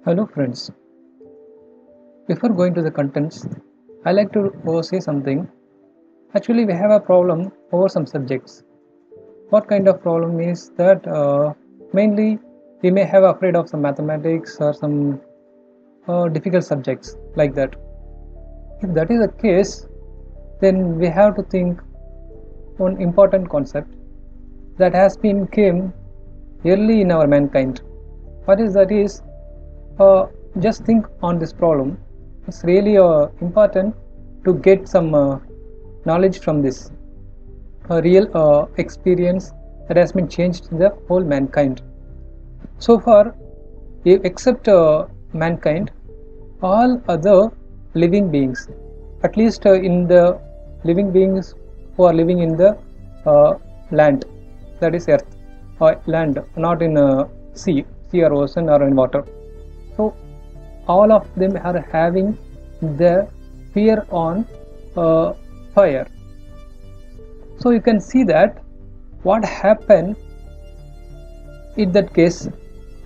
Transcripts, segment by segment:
Hello friends, before going to the contents, I like to say something. Actually, we have a problem over some subjects. What kind of problem is that mainly we may have afraid of some mathematics or some difficult subjects like that. If that is the case, then we have to think one important concept that has been came early in our mankind. What is that is just think on this problem. It's really important to get some knowledge from this a real experience that has been changed in the whole mankind. So far, except mankind, all other living beings, at least in the living beings who are living in the land, that is earth, or land, not in sea or ocean or in water. So all of them are having the fear on fire. So you can see that what happened in that case.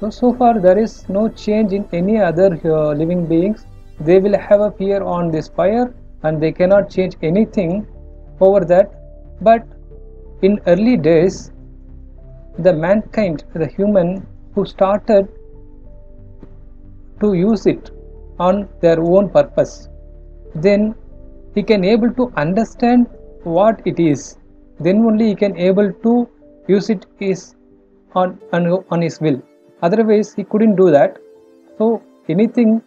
So far there is no change in any other living beings. They will have a fear on this fire and they cannot change anything over that. But in early days, the mankind, the human who started to use it on their own purpose, then he can able to understand what it is. Then only he can able to use it is on his will. Otherwise he couldn't do that. So anything,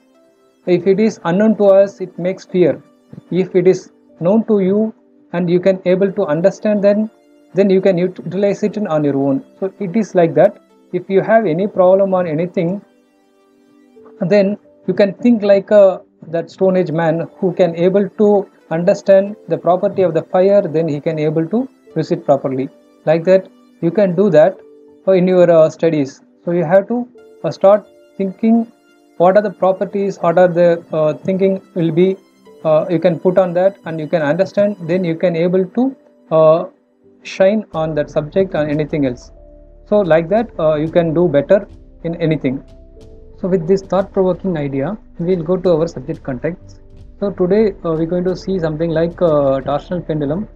if it is unknown to us, it makes fear. If it is known to you and you can able to understand, then you can utilize it on your own. So it is like that. If you have any problem on anything, then you can think like that Stone Age man who can able to understand the property of the fire, then he can able to use it properly. Like that you can do that in your studies. So you have to start thinking what are the properties, what are the thinking will be you can put on that and you can understand, then you can able to shine on that subject and anything else. So like that you can do better in anything. So with this thought-provoking idea, we will go to our subject context. So today we're going to see something like torsional pendulum.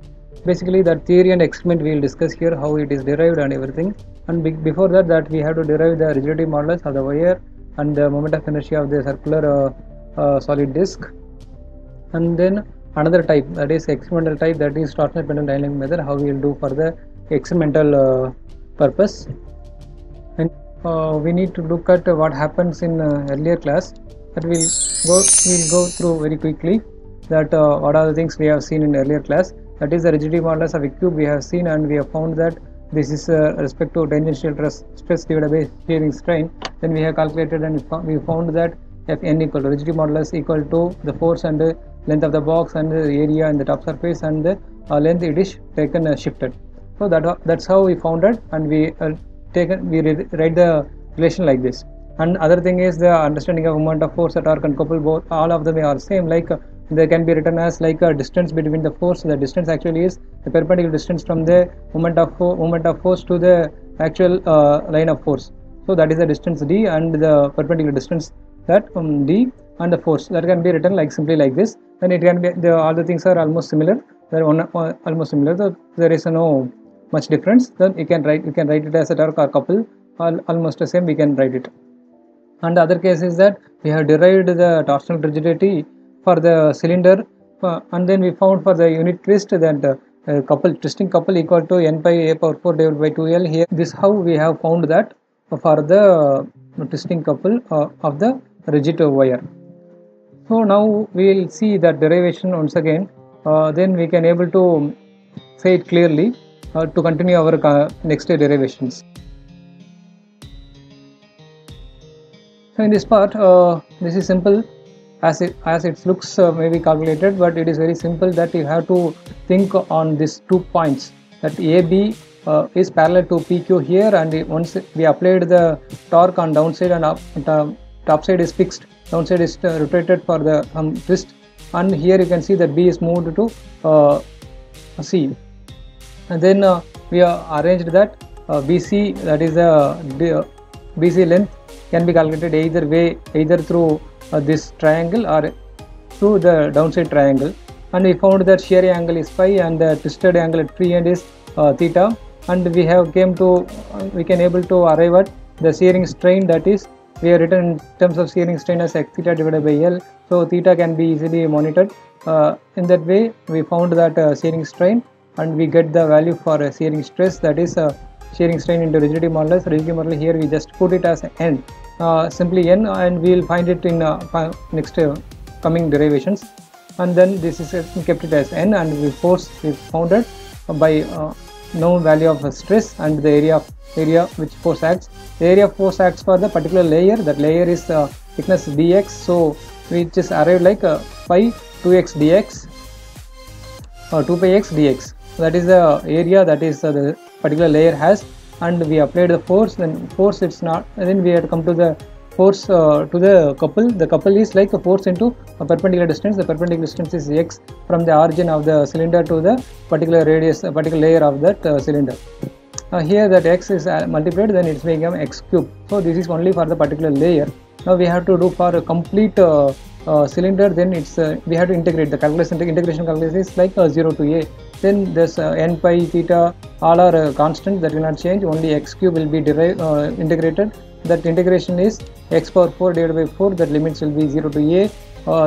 Basically that theory and experiment we will discuss here, how it is derived and everything. And before that we have to derive the rigidity modulus of the wire and the moment of inertia of the circular solid disc. And then another type, that is experimental type, that is torsional pendulum dynamic method, how we will do for the experimental purpose. And we need to look at what happens in earlier class, that we'll go through very quickly, that what are the things we have seen in earlier class. That is the rigidity modulus of a cube we have seen, and we have found that this is respect to tangential stress divided by shearing strain. Then we have calculated and we found that Fn equal to rigidity modulus equal to the force and the length of the box and the area and the top surface and the length it is taken shifted. So that's how we found it, and we write the relation like this. And other thing is the understanding of moment of force at torque and couple, both all of them are same. Like they can be written as like a distance between the force. The distance actually is the perpendicular distance from the moment of force to the actual line of force. So that is the distance d, and the perpendicular distance that d, and the force that can be written like simply like this. Then it can be all the things are almost similar. They are almost similar. So there is no much difference. Then you can write it as a torque or couple, almost the same. We can write it. And the other case is that we have derived the torsional rigidity for the cylinder, and then we found for the unit twist that twisting couple equal to n pi a power 4 divided by 2l. Here this how we have found that for the twisting couple of the rigid wire. So now we will see that derivation once again, then we can able to say it clearly to continue our next derivations. So in this part, this is simple as it looks maybe calculated, but it is very simple that you have to think on these 2 points, that AB is parallel to PQ here, and once we applied the torque on downside and top side is fixed, downside is rotated for the twist, and here you can see that B is moved to C, and then we arranged that BC, that is the BC length can be calculated either way, either through this triangle or through the downside triangle. And we found that shear angle is phi and the twisted angle at free end is theta, and we can able to arrive at the shearing strain, that is we have written in terms of shearing strain as x theta divided by L, so theta can be easily monitored. In that way we found that shearing strain, and we get the value for shearing stress, that is shearing strain into rigidity modulus. Rigidity modulus here we just put it as n, simply n, and we will find it in next coming derivations. And then this is kept it as n, and we found it by known value of stress and the area which force acts. The area of force acts for the particular layer, that layer is thickness dx, so we just arrived like pi 2x dx or 2 pi x dx, that is the area that is the particular layer has, and we applied the force. Then force it's not, and then we have to come to the force to the couple. The couple is like a force into a perpendicular distance. The perpendicular distance is x from the origin of the cylinder to the particular radius, particular layer of that cylinder. Here that x is multiplied, then it's become x cube. So this is only for the particular layer. Now we have to do for a complete cylinder, then it's we have to integrate the calculation. The integration calculation is like 0 to a. Then this n pi theta all are constant, that will not change. Only x cube will be integrated. That integration is x power 4 divided by 4. That limits will be 0 to a.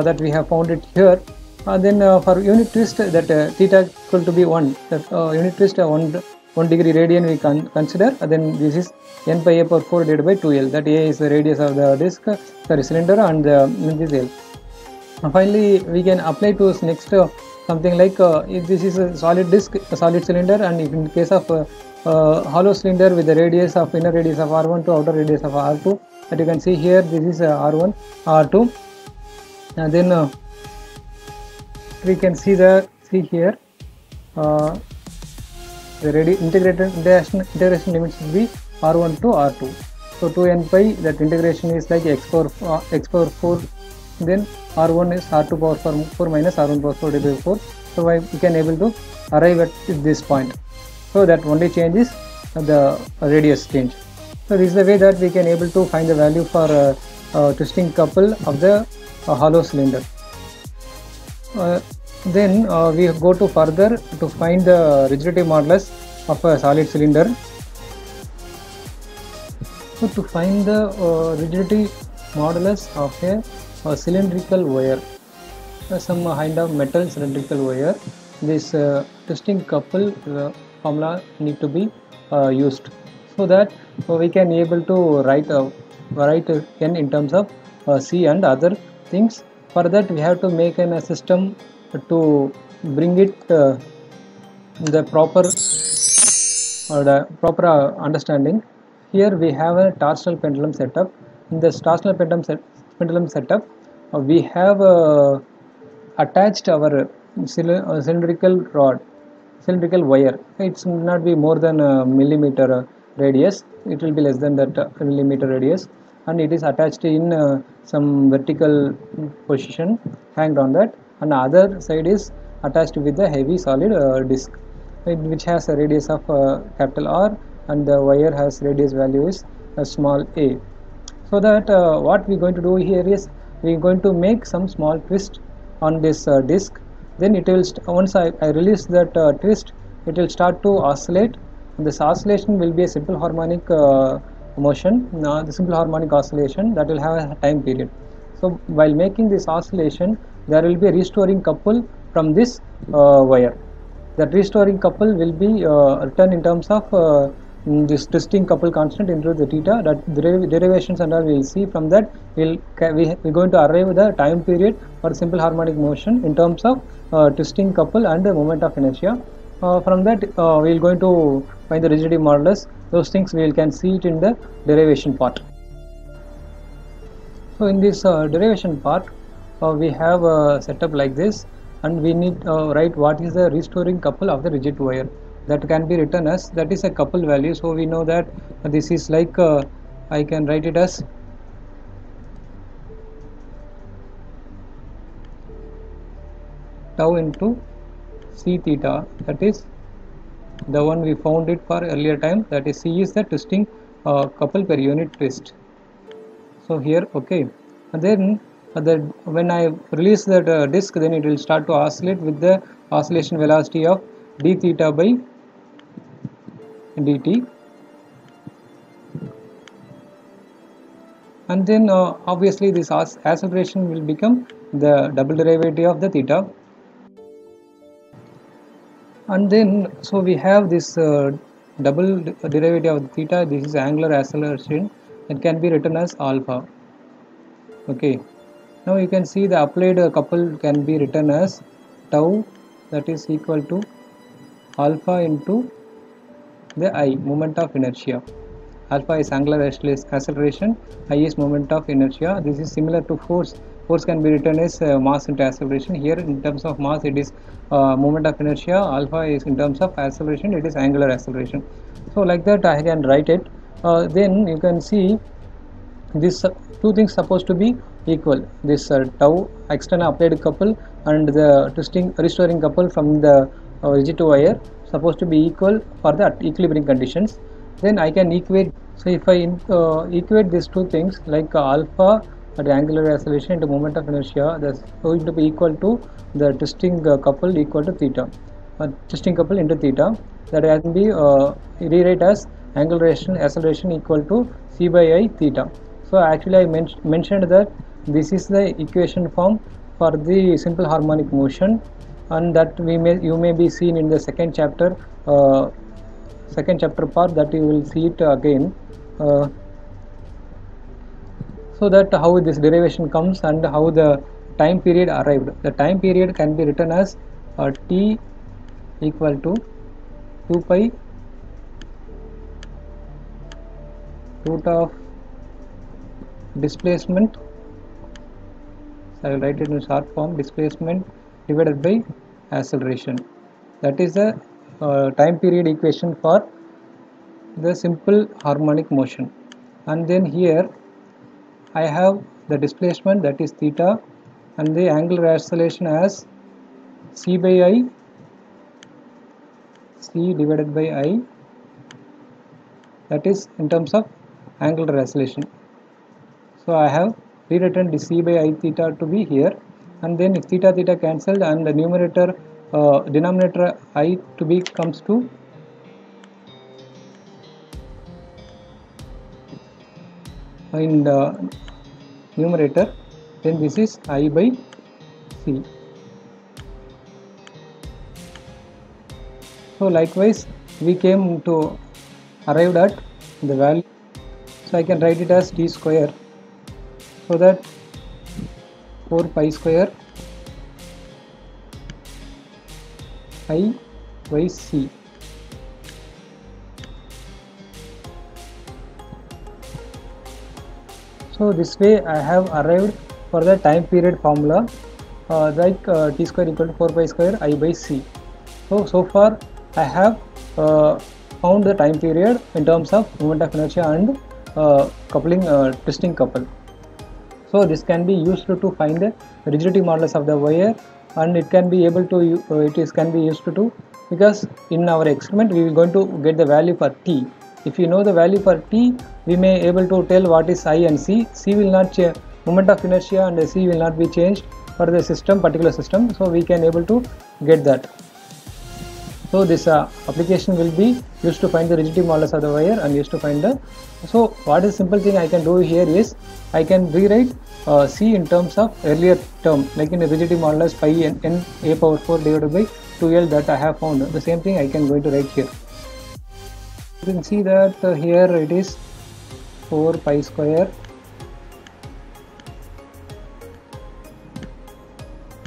That we have found it here. Then for unit twist, that theta equal to be 1. That unit twist 1 degree radian we can consider. Then this is n pi a power 4 divided by 2l. That a is the radius of the disc, cylinder, and this l. Finally, we can apply to next something like if this is a solid disc, a solid cylinder, and if in case of hollow cylinder with the radius of inner radius of R1 to outer radius of R2, that you can see here, this is R1, R2, and then we can see here the integration limits will be R1 to R2. So 2n pi, that integration is like x power 4, then R1 is R2 power 4 minus R1 power 4 divided by 4. So we can able to arrive at this point. So that only change is the radius change. So this is the way that we can able to find the value for twisting couple of the hollow cylinder. Then we go to further to find the rigidity modulus of a solid cylinder. So to find the rigidity modulus of a cylindrical wire, some kind of metal cylindrical wire, this twisting couple formula need to be used, so that we can able to write n in terms of c and other things. For that we have to make a system to bring it the proper understanding. Here we have a torsional pendulum setup. In this torsional pendulum setup, we have attached our cylindrical wire. It will not be more than a millimeter radius. It will be less than that millimeter radius, and it is attached in some vertical position, hanged on that, and the other side is attached with the heavy solid disc, which has a radius of capital R, and the wire has radius value is small a. So that what we are going to do here is we are going to make some small twist on this disc. Then it will once I release that twist, it will start to oscillate. This oscillation will be a simple harmonic motion. The simple harmonic oscillation that will have a time period. So while making this oscillation, there will be a restoring couple from this wire. That restoring couple will be written in terms of this twisting couple constant into the theta. That derivations and all we will see. From that we are going to arrive at the time period for simple harmonic motion in terms of twisting couple and the moment of inertia. From that we are going to find the rigidity modulus. Those things we can see it in the derivation part. So in this derivation part we have a setup like this, and we need write what is the restoring couple of the rigid wire. That can be written as, that is a couple value. So we know that this is like I can write it as tau into c theta, that is the one we found it for earlier time, that is c is the twisting couple per unit twist. So here, okay, and then when I release that disk, then it will start to oscillate with the oscillation velocity of d theta by dt, and then obviously this acceleration will become the double derivative of the theta. And then so we have this double derivative of the theta. This is angular acceleration. It can be written as alpha. Okay, now you can see the applied couple can be written as tau, that is equal to alpha into the I, moment of inertia. Alpha is angular acceleration, I is moment of inertia. This is similar to force. Force can be written as mass into acceleration. Here in terms of mass it is moment of inertia. Alpha is in terms of acceleration, it is angular acceleration. So like that I can write it. Then you can see these two things supposed to be equal. This tau external applied couple and the restoring couple from the rigid wire supposed to be equal for the equilibrium conditions. Then I can equate. So if I equate these two things, like alpha at angular acceleration into moment of inertia, that's going to be equal to the twisting couple equal to theta, twisting couple into theta, that can be rewrite as angular acceleration equal to c by I theta. So actually I mentioned that this is the equation form for the simple harmonic motion, and that you may be seen in the second chapter part, that you will see it again. So that how this derivation comes and how the time period arrived. The time period can be written as t equal to 2 pi root of displacement. So I will write it in short form, displacement divided by acceleration. That is the time period equation for the simple harmonic motion. And then here I have the displacement, that is theta, and the angular acceleration as c by I, c divided by I, that is in terms of angular acceleration. So I have rewritten the c by I theta to be here, and then if theta cancelled and the numerator denominator I to be comes to in the numerator, then this is I by c. So likewise we came to arrived at the value. So I can write it as t square, so that 4 pi square I by c. So this way I have arrived for the time period formula, like t square equal to 4 pi square I by c. So far I have found the time period in terms of moment of inertia and coupling, twisting couple. So this can be used to find the rigidity modulus of the wire, and it can be able to can be used to, because in our experiment we are going to get the value for t. If you know the value for t, we may able to tell what is I and c. C will not change, moment of inertia and c will not be changed for the system, particular system. So we can able to get that. So this application will be used to find the rigidity modulus of the wire and used to find the. So what is simple thing I can do here is I can rewrite c in terms of earlier term, like in the rigidity modulus pi n a power 4 divided by 2l that I have found. The same thing I can going to write here. You can see that here it is 4 pi square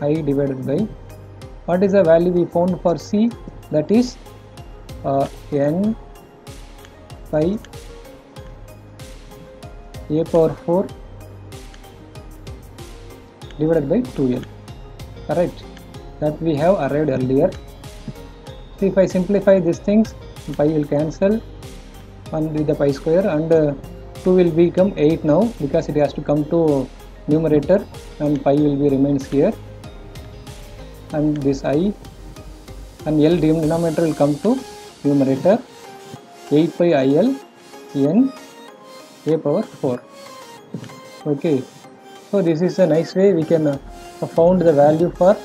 I divided by, what is the value we found for c, that is n pi a power 4 divided by 2l, correct, that we have arrived earlier. So if I simplify these things, pi will cancel and with the pi square, and 2 will become 8 now, because it has to come to numerator, and pi will be remains here, and this I and L denominator will come to numerator, 8 pi IL n a power 4. Okay, so this is a nice way we can found the value for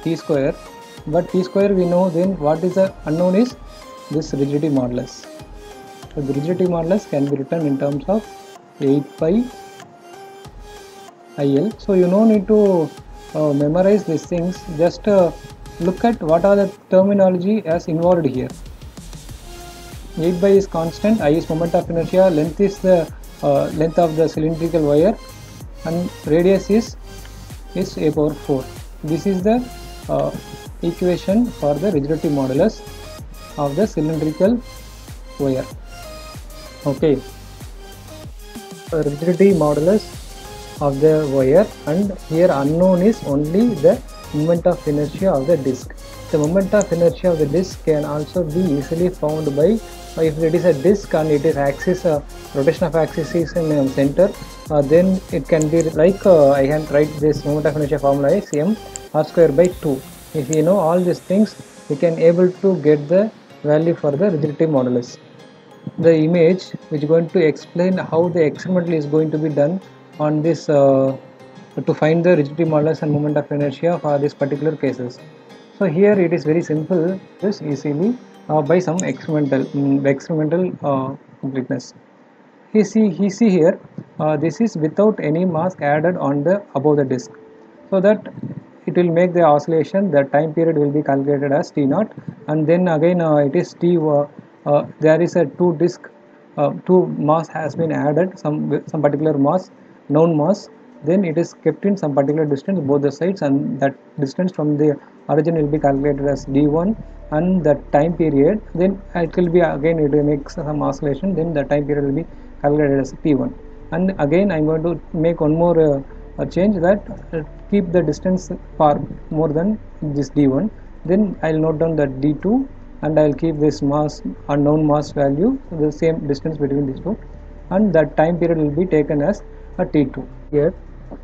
t square, but t square we know, then what is the unknown is this rigidity modulus. So the rigidity modulus can be written in terms of 8 pi IL. So you no need to memorize these things, just look at what are the terminology as involved here. 8 pi is constant, I is moment of inertia, length is the length of the cylindrical wire, and radius is a power 4. This is the equation for the rigidity modulus of the cylindrical wire. Okay, rigidity modulus of the wire, and here unknown is only the moment of inertia of the disc. The moment of inertia of the disc can also be easily found by, if it is a disc and it is axis, rotation of axis is in center, then it can be like I can write this moment of inertia formula is m r square by 2. If you know all these things, we can able to get the value for the rigidity modulus. The image which is going to explain how the experimental is going to be done on this to find the rigidity modulus and moment of inertia for these particular cases. So here it is very simple, just easily by some experimental completeness. He see here, this is without any mass added on the above the disc, so that it will make the oscillation. The time period will be calculated as t naught, and then again it is t. There is a two mass has been added, some particular mass, known mass. Then it is kept in some particular distance both the sides, and that distance from the origin will be calculated as d1, and the time period, then it will be again, it will make some oscillation, then the time period will be calculated as t1. And again I am going to make one more change, that keep the distance far more than this d1, then I will note down that d2, and I will keep this mass, unknown mass value, the same distance between these two, and that time period will be taken as a t2. Here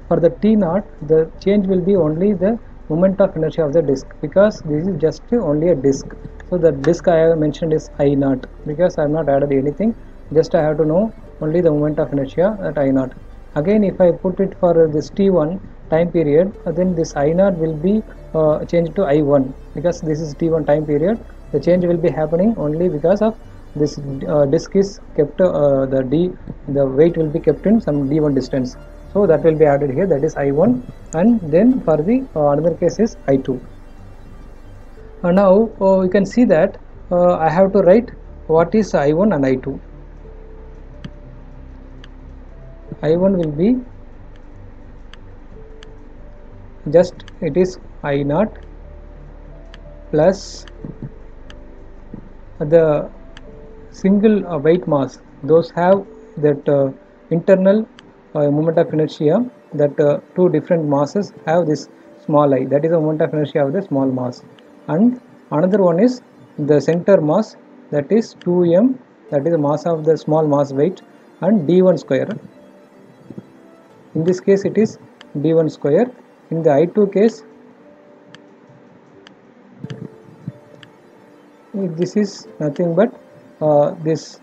for the t naught, the change will be only the moment of inertia of the disc, because this is just only a disc. So the disc I have mentioned is I naught, because I have not added anything, just I have to know only the moment of inertia at I naught. Again, if I put it for this t1 time period, then this I naught will be changed to I1, because this is t1 time period. The change will be happening only because of this disc is kept, the weight will be kept in some d1 distance, so that will be added here, that is I1, and then for the another case is I2. Now you can see that I have to write what is I1 and I2. I1 will be just, it is I naught plus the single weight mass, those have that internal moment of inertia, that two different masses have this small I, that is the moment of inertia of the small mass, and another one is the center mass, that is 2m, that is the mass of the small mass weight, and d1 square. In this case it is d1 square. In the I2 case, this is nothing but these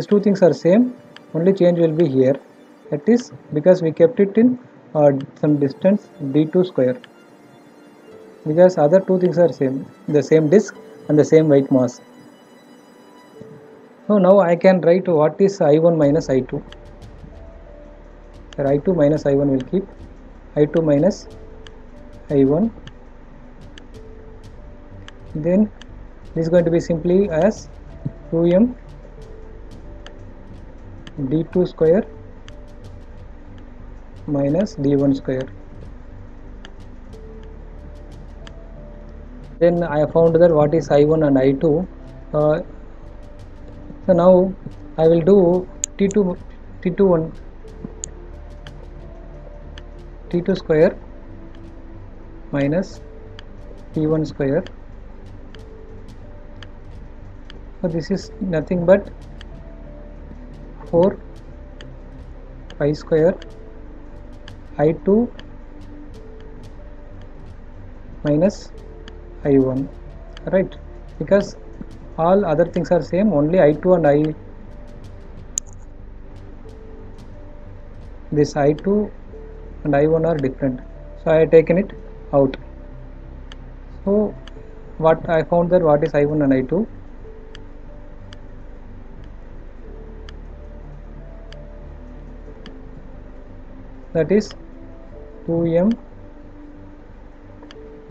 two things are same, only change will be here, that is because we kept it in some distance d2 square, because other two things are same, the same disk and the same weight mass. So now I can write what is I1 minus I2. I2 minus I1 will keep I2 minus I1, then this is going to be simply as 2m d2 square minus d1 square. Then I have found that what is I1 and I2. So now I will do T2 square minus T1 square. So this is nothing but 4 pi square I2 minus I1, right, because all other things are same, only I2 and this I2 and I1 are different, so I have taken it out. So what I found that what is I1 and I2, that is 2m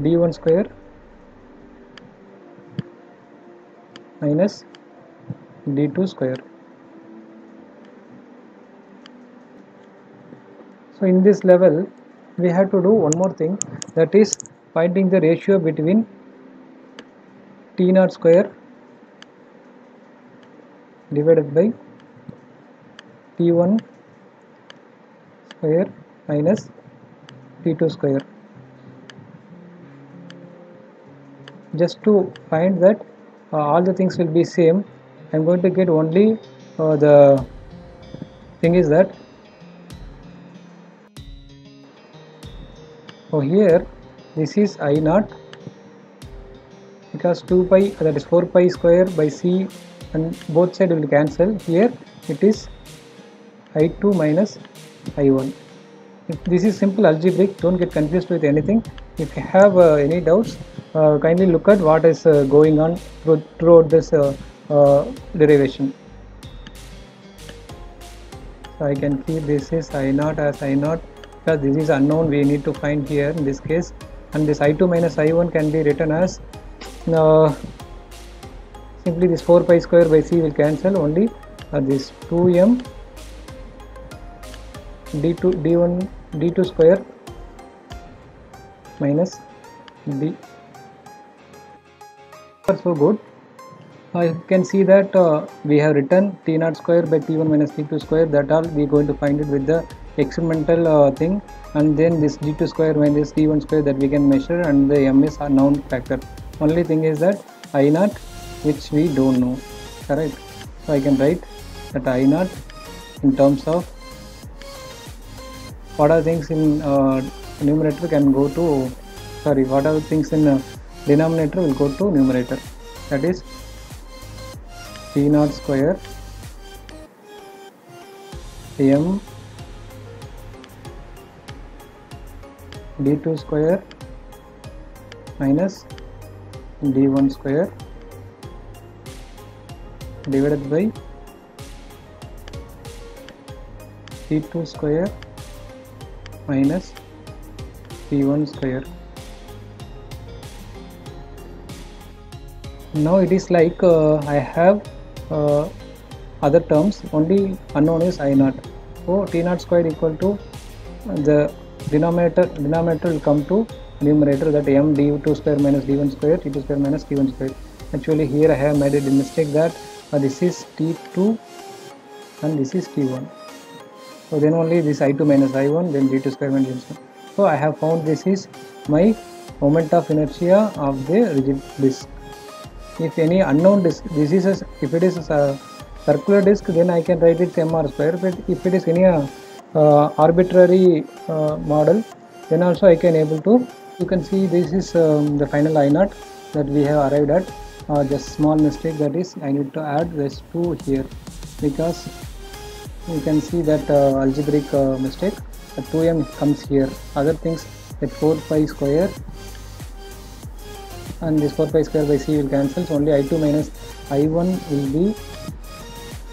d1 square minus d2 square. So in this level we have to do one more thing, that is finding the ratio between T0 square divided by T1 square minus T2 square. Just to find that all the things will be same, I am going to get only the thing is that here this is I0, because 2 pi, that is 4 pi square by c, and both sides will cancel. Here it is I2 minus I1. This is simple algebraic, don't get confused with anything. If you have any doubts, kindly look at what is going on throughout this derivation. So I can keep this is I0 as I0, because this is unknown, we need to find here in this case, and this I2 minus I1 can be written as simply this 4 pi square by c will cancel, only this 2m d2 square minus d. So good. You can see that we have written T0 square by T1 minus T2 square, that all we are going to find it with the experimental thing, and then this D2 square minus T1 square that we can measure, and the m is a known factor. Only thing is that I0 which we don't know, correct? So I can write that I0 in terms of what are things in numerator can go to, sorry, what are things in denominator will go to numerator, that is T0 square m d2 square minus d1 square divided by t2 square minus t1 square. Now it is like I have other terms, only unknown is I0. So T0 square equal to the denominator will come to numerator, that m d2 square minus d1 square, t2 square minus t1 square. Actually here I have made a mistake, that this is t2 and this is t1. So then only this I2 minus I1, then d2 square minus d1 square. So I have found this is my moment of inertia of the rigid disk. If any unknown disk, this is if it is a circular disk, then I can write it mr square, but if it is any arbitrary model, then also I can able to, you can see this is the final I0 that we have arrived at. Just small mistake, that is I need to add this 2 here, because you can see that algebraic mistake, the 2m comes here, other things that 4 pi square and this 4 pi square by c will cancel, so only I2 minus I1 will be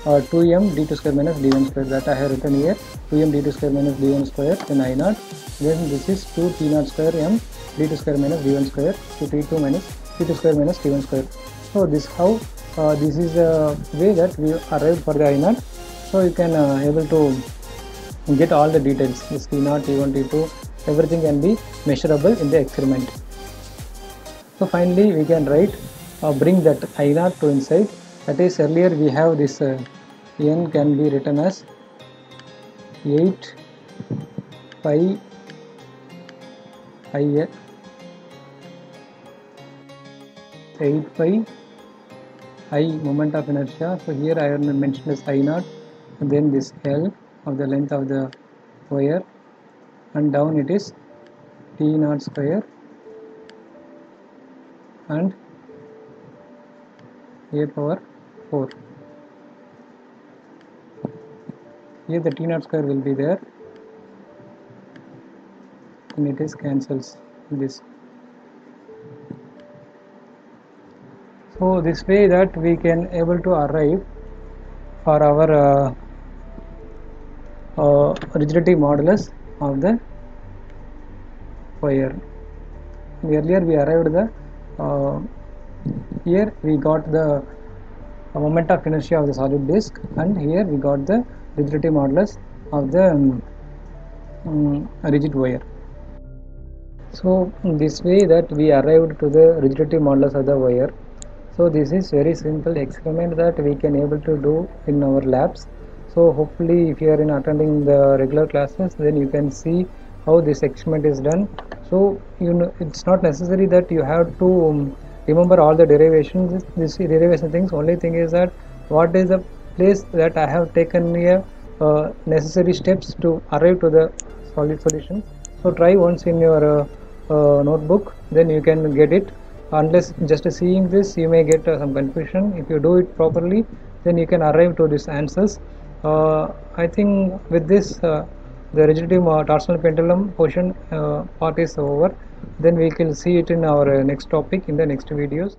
2m d2 square minus d1 square, that I have written here, 2m d2 square minus d1 square, then I0, then this is 2 t0 square m d2 square minus d1 square to t2 minus t2 square minus t1 square. So this how this is the way that we arrived for the I0. So you can able to get all the details, this t0, t1, t2, everything can be measurable in the experiment. So finally we can write bring that I0 to inside, that is earlier we have this n can be written as 8 pi I 8 pi I moment of inertia. So here I have mentioned as I0, and then this L of the length of the wire, and down it is T0 square and a power 4. Here the T0 square will be there, and it is cancels this. So this way that we can able to arrive for our rigidity modulus of the wire. Earlier we arrived the here we got the moment of inertia of the solid disk, and here we got the rigidity modulus of the rigid wire. So this way that we arrived to the rigidity modulus of the wire. So this is very simple experiment that we can able to do in our labs. So hopefully if you are in attending the regular classes, then you can see how this experiment is done. So you know, it's not necessary that you have to remember all the derivations, this derivation things. Only thing is that what is the place that I have taken here necessary steps to arrive to the solid solution. So try once in your notebook, then you can get it. Unless just seeing this you may get some confusion. If you do it properly, then you can arrive to these answers. I think with this the rigidity torsional pendulum portion part is over. Then we can see it in our next topic in the next videos.